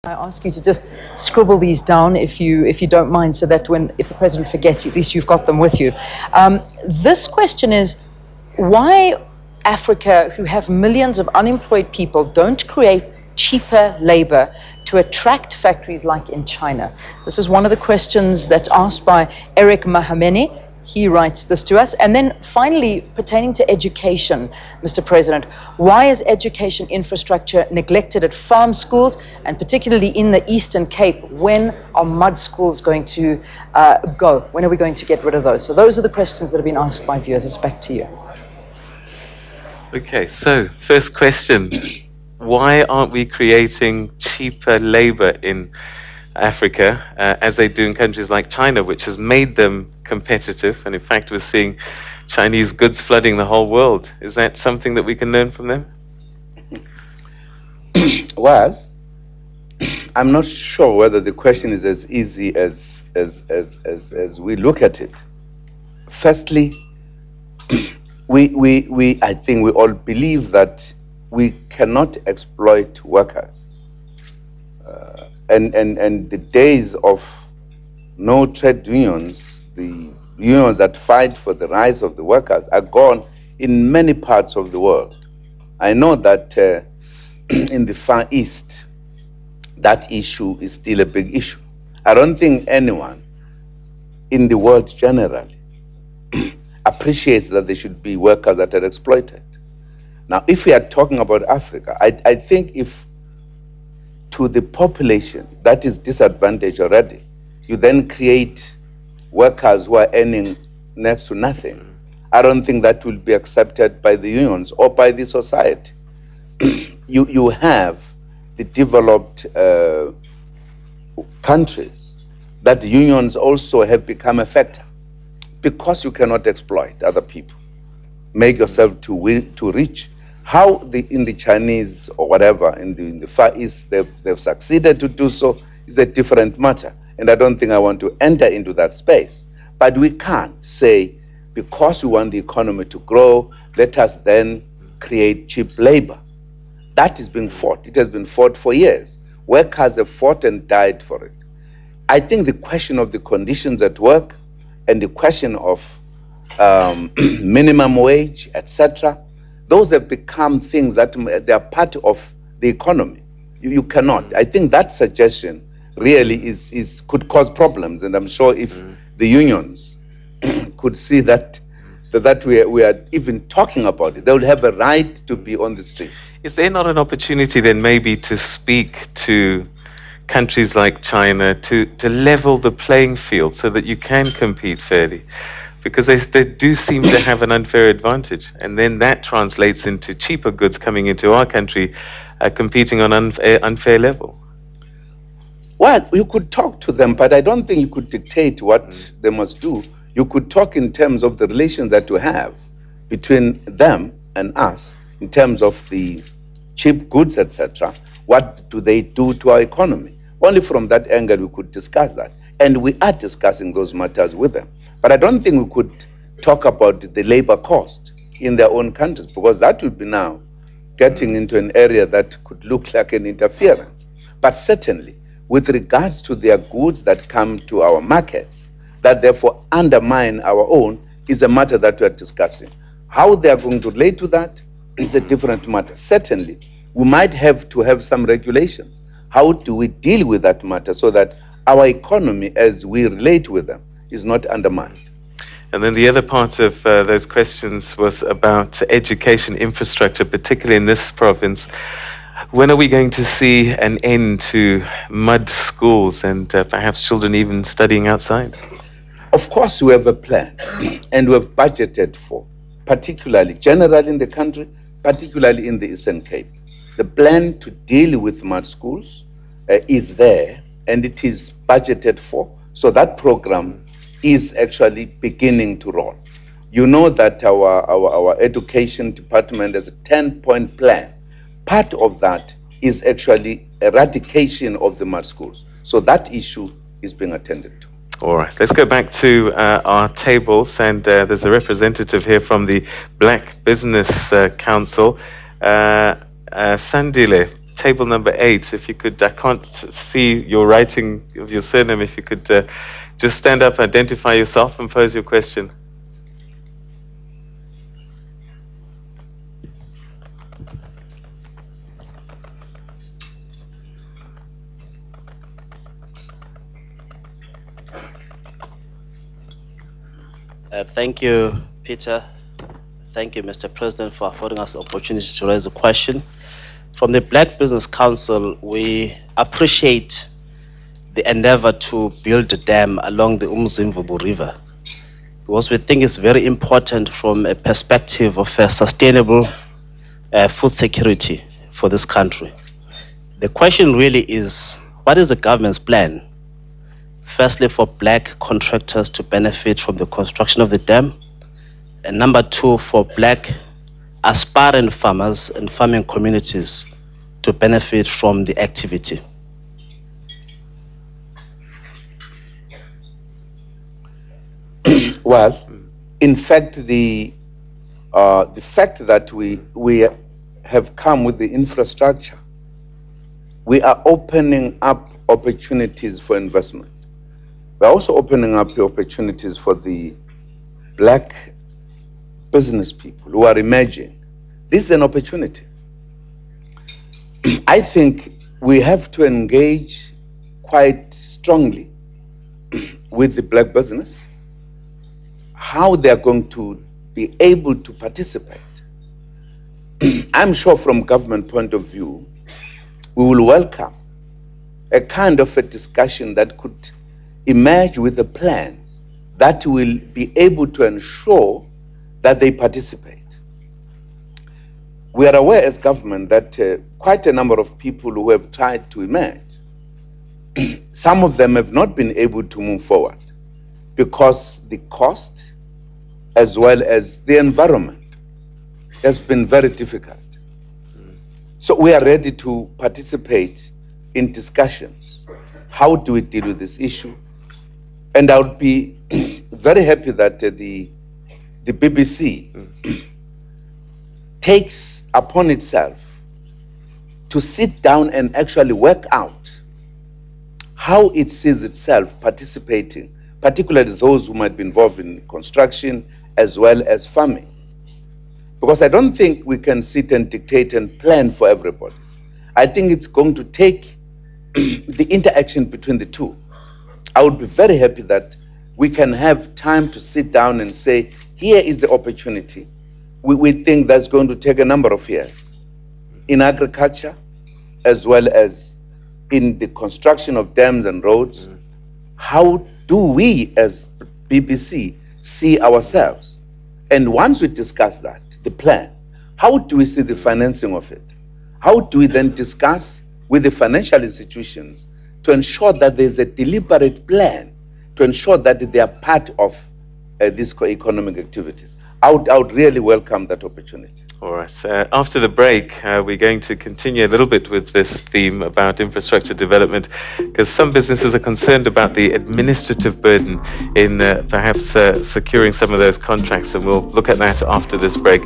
I ask you to just scribble these down if you don't mind, so that if the president forgets, at least you've got them with you. This question is, why Africa, who have millions of unemployed people, don't create cheaper labor to attract factories like in China? This is one of the questions that's asked by Eric Mahamene. He writes this to us. And then finally, pertaining to education, Mr. President, why is education infrastructure neglected at farm schools, and particularly in the Eastern Cape? When are mud schools going to go? When are we going to get rid of those? So those are the questions that have been asked by viewers. It's back to you. Okay, so first question. Why aren't we creating cheaper labor in Africa, as they do in countries like China, which has made them competitive? And in fact, we're seeing Chinese goods flooding the whole world. Is that something that we can learn from them? Well, I'm not sure whether the question is as easy as we look at it. Firstly, I think we all believe that we cannot exploit workers. And the days of no trade unions, the unions that fight for the rights of the workers, are gone in many parts of the world. I know that in the Far East, that issue is still a big issue. I don't think anyone in the world generally appreciates that there should be workers that are exploited. Now, if we are talking about Africa, I think if to the population that is disadvantaged already, you then create workers who are earning next to nothing, I don't think that will be accepted by the unions or by the society. You have the developed countries that the unions also have become a factor, because you cannot exploit other people, make yourself too rich. How in the Chinese or whatever, in the Far East, they've succeeded to do so is a different matter. And I don't think I want to enter into that space. But we can't say, because we want the economy to grow, let us then create cheap labor. That is being fought. It has been fought for years. Workers have fought and died for it. I think the question of the conditions at work and the question of minimum wage, etc., those have become things that they are part of the economy. You cannot. I think that suggestion really could cause problems, and I'm sure if the unions could see that we are even talking about it, they will have a right to be on the streets. Is there not an opportunity then maybe to speak to countries like China to level the playing field so that you can compete fairly? Because they do seem to have an unfair advantage, and then that translates into cheaper goods coming into our country, competing on unfair level. Well, you could talk to them, but I don't think you could dictate what they must do. You could talk in terms of the relation that you have between them and us, in terms of the cheap goods, etc. What do they do to our economy? Only from that angle we could discuss that. And we are discussing those matters with them. But I don't think we could talk about the labor cost in their own countries, because that would be now getting into an area that could look like an interference. But certainly, with regards to their goods that come to our markets, that therefore undermine our own, is a matter that we are discussing. How they are going to relate to that is a different matter. Certainly, we might have to have some regulations. How do we deal with that matter so that our economy, as we relate with them, is not undermined? And then the other part of those questions was about education infrastructure, particularly in this province. When are we going to see an end to mud schools and perhaps children even studying outside? Of course, we have a plan, and we have budgeted for, particularly, generally in the country, particularly in the Eastern Cape. The plan to deal with mud schools is there, and it is budgeted for. So that program is actually beginning to roll. You know that our education department has a 10-point plan. Part of that is actually eradication of the mud schools. So that issue is being attended to. All right, let's go back to our tables, and there's a representative here from the Black Business Council. Sandile, table number 8, if you could, I can't see your writing of your surname, if you could just stand up, identify yourself and pose your question. Thank you, Peter. Thank you, Mr. President, for affording us the opportunity to raise a question. From the Black Business Council, we appreciate the endeavor to build a dam along the Umzimvubu River, because we think it's very important from a perspective of sustainable food security for this country. The question really is, what is the government's plan? Firstly, for black contractors to benefit from the construction of the dam, and number 2, for black aspiring farmers and farming communities to benefit from the activity. Well, in fact, the fact that we have come with the infrastructure, we are opening up opportunities for investment. We're also opening up the opportunities for the black business people who are emerging. This is an opportunity. I think we have to engage quite strongly with the black business, how they are going to be able to participate. I'm sure from government point of view, we will welcome a kind of a discussion that could emerge with a plan that will be able to ensure that they participate. We are aware as government that quite a number of people who have tried to emerge, some of them have not been able to move forward because the cost as well as the environment has been very difficult. So we are ready to participate in discussions. How do we deal with this issue? And I would be very happy that the BBC takes upon itself to sit down and actually work out how it sees itself participating, particularly those who might be involved in construction as well as farming. Because I don't think we can sit and dictate and plan for everybody. I think it's going to take the interaction between the two. I would be very happy that we can have time to sit down and say, here is the opportunity. We think that's going to take a number of years in agriculture as well as in the construction of dams and roads. How do we as BBC see ourselves? And once we discuss that, the plan, how do we see the financing of it? How do we then discuss with the financial institutions to ensure that there's a deliberate plan, to ensure that they are part of these economic activities? I would really welcome that opportunity. All right. After the break, we're going to continue a little bit with this theme about infrastructure development, because some businesses are concerned about the administrative burden in perhaps securing some of those contracts, and we'll look at that after this break.